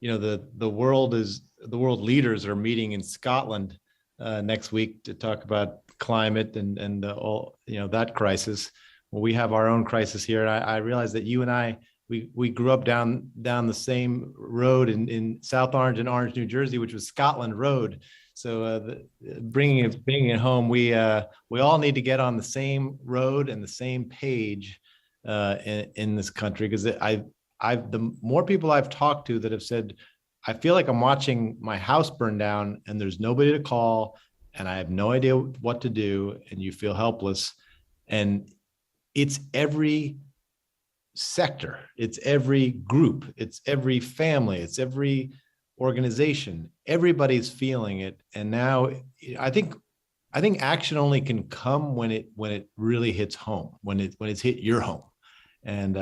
the world leaders are meeting in Scotland next week to talk about climate and all that crisis. Well, we have our own crisis here. I realize that you and I we grew up down the same road in South Orange and Orange, New Jersey, which was Scotland Road. So bringing it home, we all need to get on the same road and the same page in this country, because the more people I've talked to that have said, I feel like I'm watching my house burn down and there's nobody to call and I have no idea what to do, and you feel helpless. And it's every sector, it's every group, it's every family, it's every organization. Everybody's feeling it. And now I think action only can come when it really hits home, when it's hit your home. And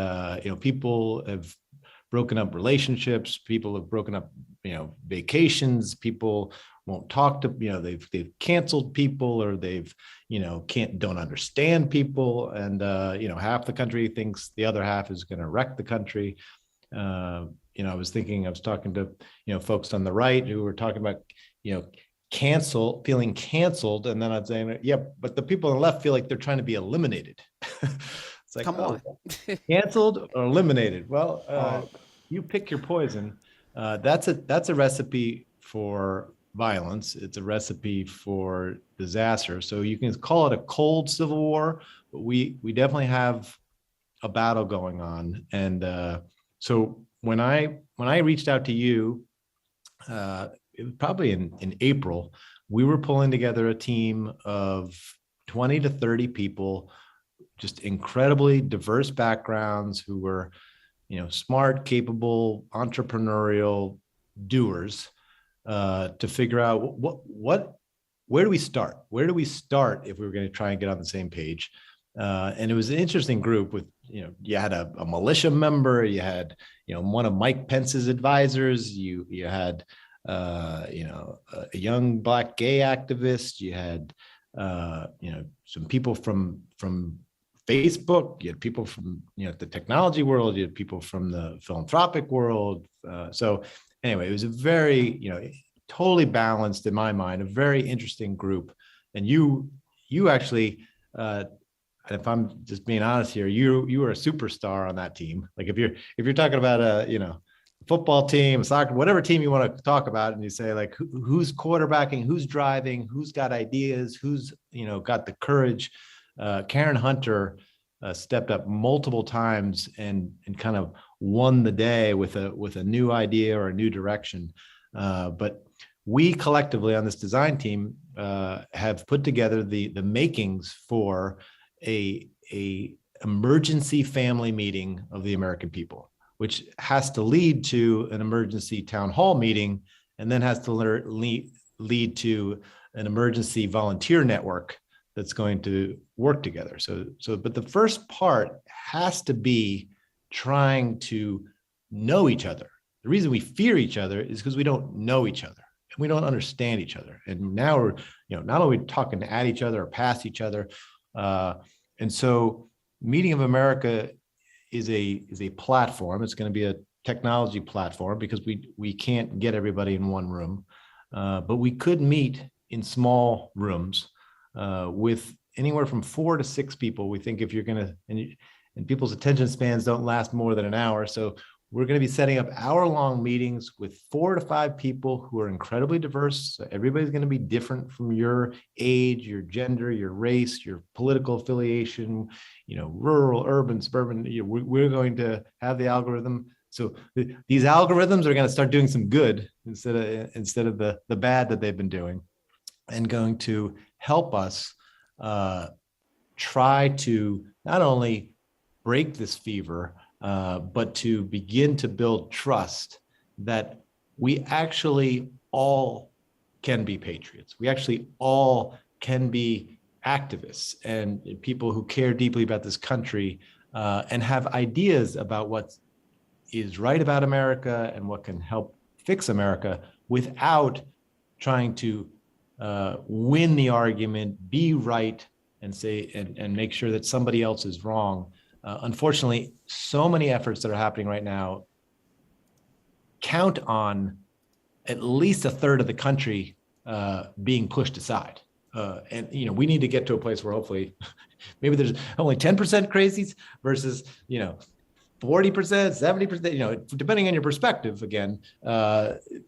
people have broken up relationships, people have broken up vacations, people won't talk to, they've canceled people, or they've don't understand people, and half the country thinks the other half is going to wreck the country. I was talking to folks on the right who were talking about feeling canceled, and then I'm saying, yeah, but the people on the left feel like they're trying to be eliminated. It's like, come on. Canceled or eliminated? Well, you pick your poison. That's a recipe for violence. It's a recipe for disaster. So you can call it a cold civil war, but we definitely have a battle going on. And so when I reached out to you, it was probably in April, we were pulling together a team of 20 to 30 people, just incredibly diverse backgrounds, who were, smart, capable, entrepreneurial doers, to figure out where do we start? Where do we start if we were going to try and get on the same page? And it was an interesting group with, you had a militia member, you had, one of Mike Pence's advisors, you had, a young Black gay activist, you had, some people from Facebook, you had people from, the technology world, you had people from the philanthropic world. So anyway, it was a very, totally balanced, in my mind, a very interesting group. And you actually, if I'm just being honest here, you were a superstar on that team. Like if you're talking about a football team, soccer, whatever team you want to talk about, and you say like who's quarterbacking, who's driving, who's got ideas, who's got the courage. Karen Hunter stepped up multiple times and kind of won the day with a new idea or a new direction. But we collectively on this design team have put together the makings for a emergency family meeting of the American people, which has to lead to an emergency town hall meeting, and then has to lead to an emergency volunteer network that's going to work together. But the first part has to be trying to know each other. The reason we fear each other is because we don't know each other and we don't understand each other. And now we're, not only talking at each other or past each other. And so Meeting of America is a platform. It's going to be a technology platform because we can't get everybody in one room, but we could meet in small rooms with anywhere from 4 to 6 people. We think if you're going to, and people's attention spans don't last more than an hour. So we're going to be setting up hour-long meetings with 4 to 5 people who are incredibly diverse. So everybody's going to be different from your age, your gender, your race, your political affiliation, rural, urban, suburban. We're going to have the algorithm. So these algorithms are going to start doing some good instead of the bad that they've been doing, and going to help us try to not only break this fever, but to begin to build trust that we actually all can be patriots. We actually all can be activists and people who care deeply about this country and have ideas about what is right about America and what can help fix America without trying to win the argument, be right, and say and make sure that somebody else is wrong. Unfortunately, so many efforts that are happening right now count on at least a third of the country being pushed aside. And we need to get to a place where hopefully maybe there's only 10% crazies versus 40%, 70%, depending on your perspective. Again,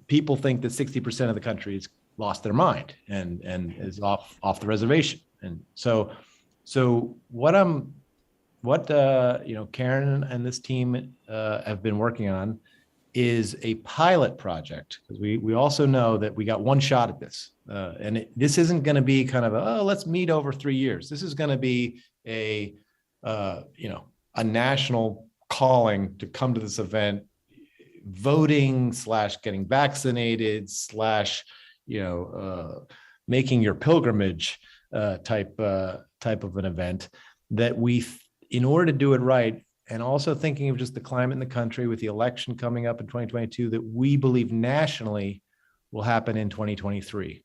people think that 60% of the country has lost their mind and is off the reservation. And so what Karen and this team have been working on is a pilot project, because we also know that we got one shot at this, and this isn't going to be kind of let's meet over 3 years. This is going to be a national calling to come to this event, voting / getting vaccinated / making your pilgrimage type of an event that in order to do it right. And also thinking of just the climate in the country with the election coming up in 2022 that we believe nationally will happen in 2023.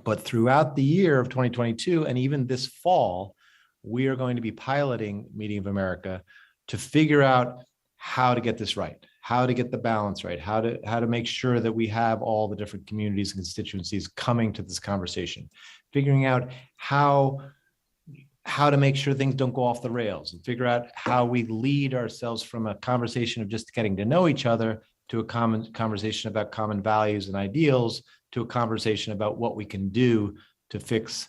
But throughout the year of 2022 and even this fall, we are going to be piloting Meeting of America to figure out how to get this right, how to get the balance right, how to make sure that we have all the different communities and constituencies coming to this conversation, figuring out how to make sure things don't go off the rails, and figure out how we lead ourselves from a conversation of just getting to know each other to a common conversation about common values and ideals, to a conversation about what we can do to fix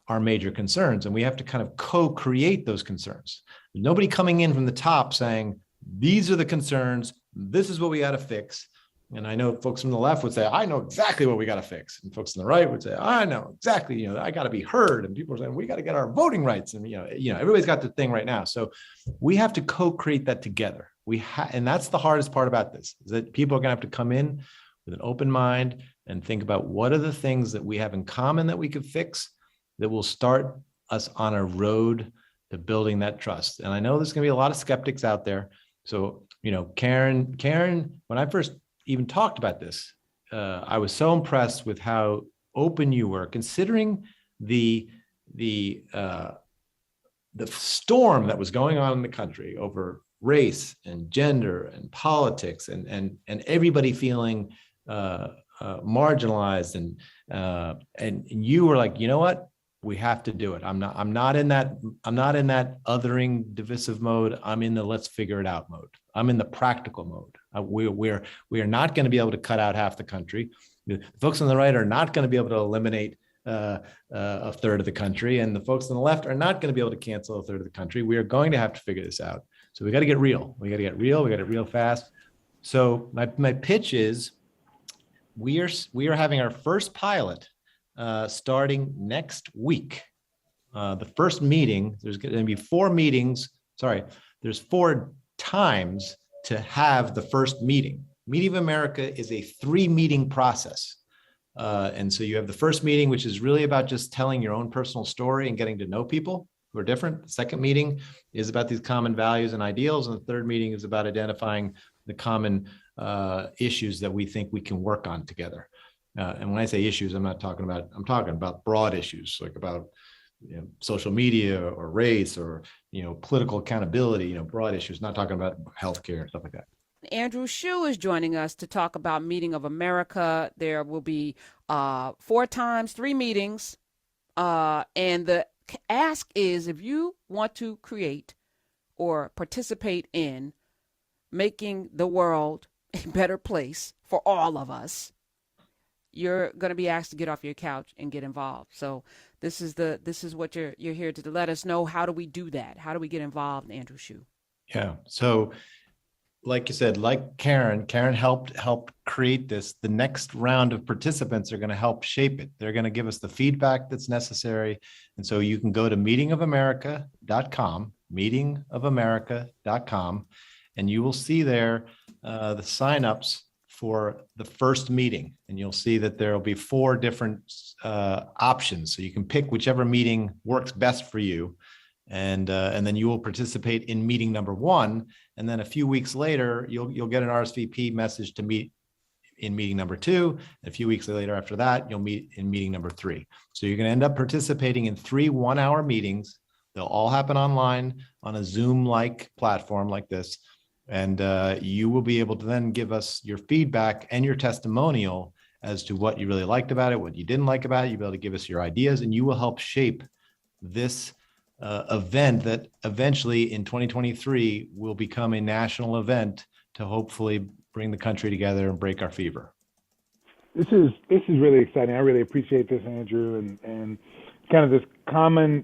our major concerns. And we have to kind of co-create those concerns. There's nobody coming in from the top saying, these are the concerns, this is what we got to fix. And I know folks from the left would say, I know exactly what we got to fix. And folks on the right would say, I know exactly, I got to be heard. And people are saying, we got to get our voting rights. And, everybody's got their thing right now. So we have to co-create that together. And that's the hardest part about this, is that people are going to have to come in with an open mind and think about what are the things that we have in common that we could fix that will start us on a road to building that trust. And I know there's going to be a lot of skeptics out there. So, Karen, when I first even talked about this, I was so impressed with how open you were, considering the storm that was going on in the country over race and gender and politics and everybody feeling marginalized, and you were like, you know what, we have to do it. I'm not in that othering divisive mode. I'm in the let's figure it out mode. I'm in the practical mode. We are not going to be able to cut out half the country. The folks on the right are not going to be able to eliminate a third of the country, and the folks on the left are not going to be able to cancel a third of the country. We are going to have to figure this out. So we got to get real. We got to get real fast. So my pitch is, we are having our first pilot starting next week. The first meeting, there's going to be 4 meetings. Sorry, there's 4 times to have the first meeting. Meeting of America is a 3-meeting process. And so you have the first meeting, which is really about just telling your own personal story and getting to know people who are different. The second meeting is about these common values and ideals. And the third meeting is about identifying the common issues that we think we can work on together. And when I say issues, I'm talking about broad issues, like about social media or race or political accountability, broad issues, not talking about healthcare and stuff like that. Andrew Shue is joining us to talk about Meeting of America. There will be 4 times, 3 meetings. And the ask is, if you want to create or participate in making the world a better place for all of us, you're going to be asked to get off your couch and get involved. So this is what you're here to let us know. How do we do that? How do we get involved, Andrew Shue? Yeah. So like you said, like Karen helped create this. The next round of participants are going to help shape it. They're going to give us the feedback that's necessary. And so you can go to meetingofamerica.com, and you will see there the signups for the first meeting. And you'll see that there will be 4 different options. So you can pick whichever meeting works best for you. And then you will participate in meeting number 1. And then a few weeks later, you'll get an RSVP message to meet in meeting number 2. And a few weeks later after that, you'll meet in meeting number 3. So you're going to end up participating in 3 one-hour meetings. They'll all happen online on a Zoom-like platform like this. And you will be able to then give us your feedback and your testimonial as to what you really liked about it, what you didn't like about it. You'll be able to give us your ideas, and you will help shape this event that eventually in 2023 will become a national event to hopefully bring the country together and break our fever. This is really exciting. I really appreciate this, Andrew, and kind of this common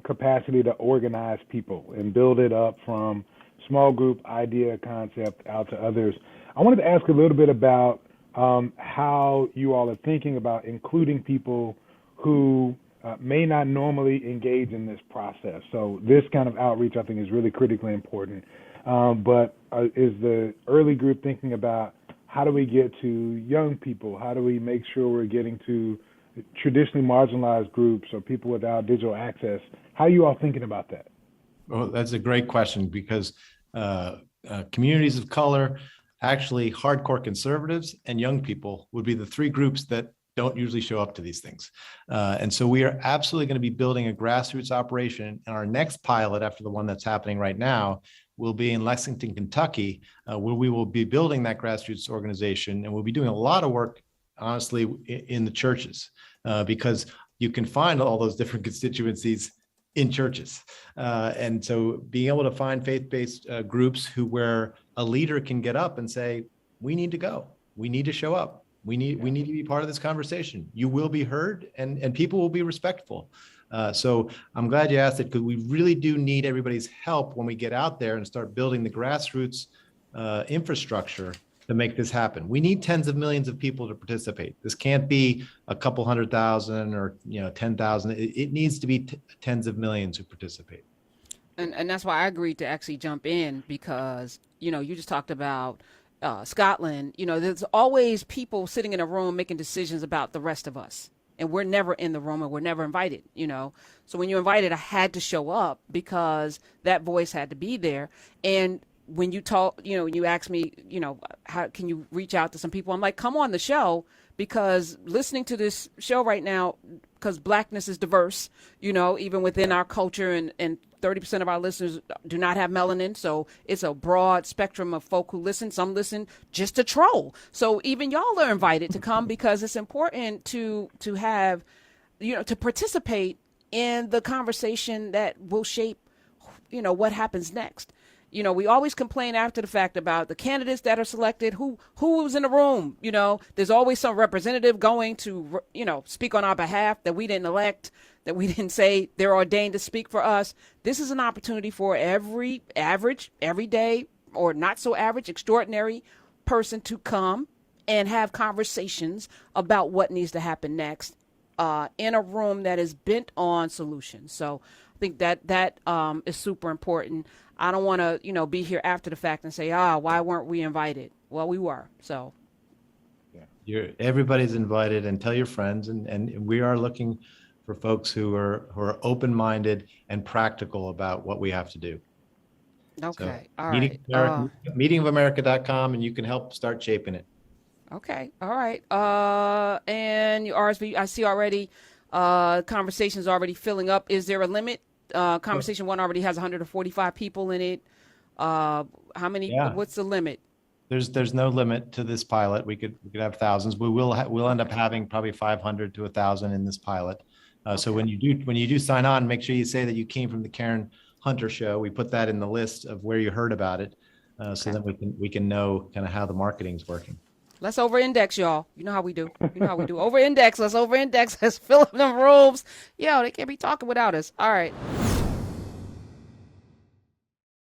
capacity to organize people and build it up from small group idea concept out to others. I wanted to ask a little bit about how you all are thinking about including people who may not normally engage in this process. So this kind of outreach, I think, is really critically important. But is the early group thinking about how do we get to young people? How do we make sure we're getting to traditionally marginalized groups or people without digital access? How are you all thinking about that? Well, that's a great question, because communities of color, actually hardcore conservatives, and young people would be the three groups that don't usually show up to these things. And so we are absolutely going to be building a grassroots operation. And our next pilot, after the one that's happening right now, will be in Lexington, Kentucky, where we will be building that grassroots organization. And we'll be doing a lot of work, honestly, in the churches, because you can find all those different constituencies in churches. And so being able to find faith-based groups where a leader can get up and say, we need to go, we need to show up. We need to be part of this conversation. You will be heard, and people will be respectful. So I'm glad you asked it, because we really do need everybody's help when we get out there and start building the grassroots infrastructure to make this happen. We need tens of millions of people to participate. This can't be a couple 100,000 or 10,000. It needs to be tens of millions who participate. And that's why I agreed to actually jump in, because you just talked about Scotland. There's always people sitting in a room making decisions about the rest of us, and we're never in the room, and we're never invited. So when you're invited, I had to show up because that voice had to be there. And when you talk, you ask me, how can you reach out to some people? I'm like, come on the show, because listening to this show right now, because Blackness is diverse, even within our culture, and 30% of our listeners do not have melanin. So it's a broad spectrum of folk who listen. Some listen just to troll. So even y'all are invited to come, because it's important to have, to participate in the conversation that will shape, what happens next. We always complain after the fact about the candidates that are selected, who was in the room. There's always some representative going to, speak on our behalf that we didn't elect, that we didn't say they're ordained to speak for us. This is an opportunity for every average, everyday, or not so average, extraordinary person to come and have conversations about what needs to happen next in a room that is bent on solutions. So I think that is super important. I don't want to, be here after the fact and say, why weren't we invited? Well, we were. So everybody's invited, and tell your friends. And we are looking for folks who are open-minded and practical about what we have to do. Okay. So, all right. meetingofamerica.com, and you can help start shaping it. Okay. All right. And your RSV, I see already, conversations already filling up. Is there a limit? Conversation one already has 145 people in it. How many? Yeah. What's the limit? There's no limit to this pilot. We could have thousands. We'll end up having probably 500 to 1,000 in this pilot. So when you do sign on, make sure you say that you came from the Karen Hunter show. We put that in the list of where you heard about it, so that we can know kind of how the marketing's working. Let's over-index, y'all. You know how we do. Over-index. Let's over-index. Let's fill up them rooms. They can't be talking without us. All right.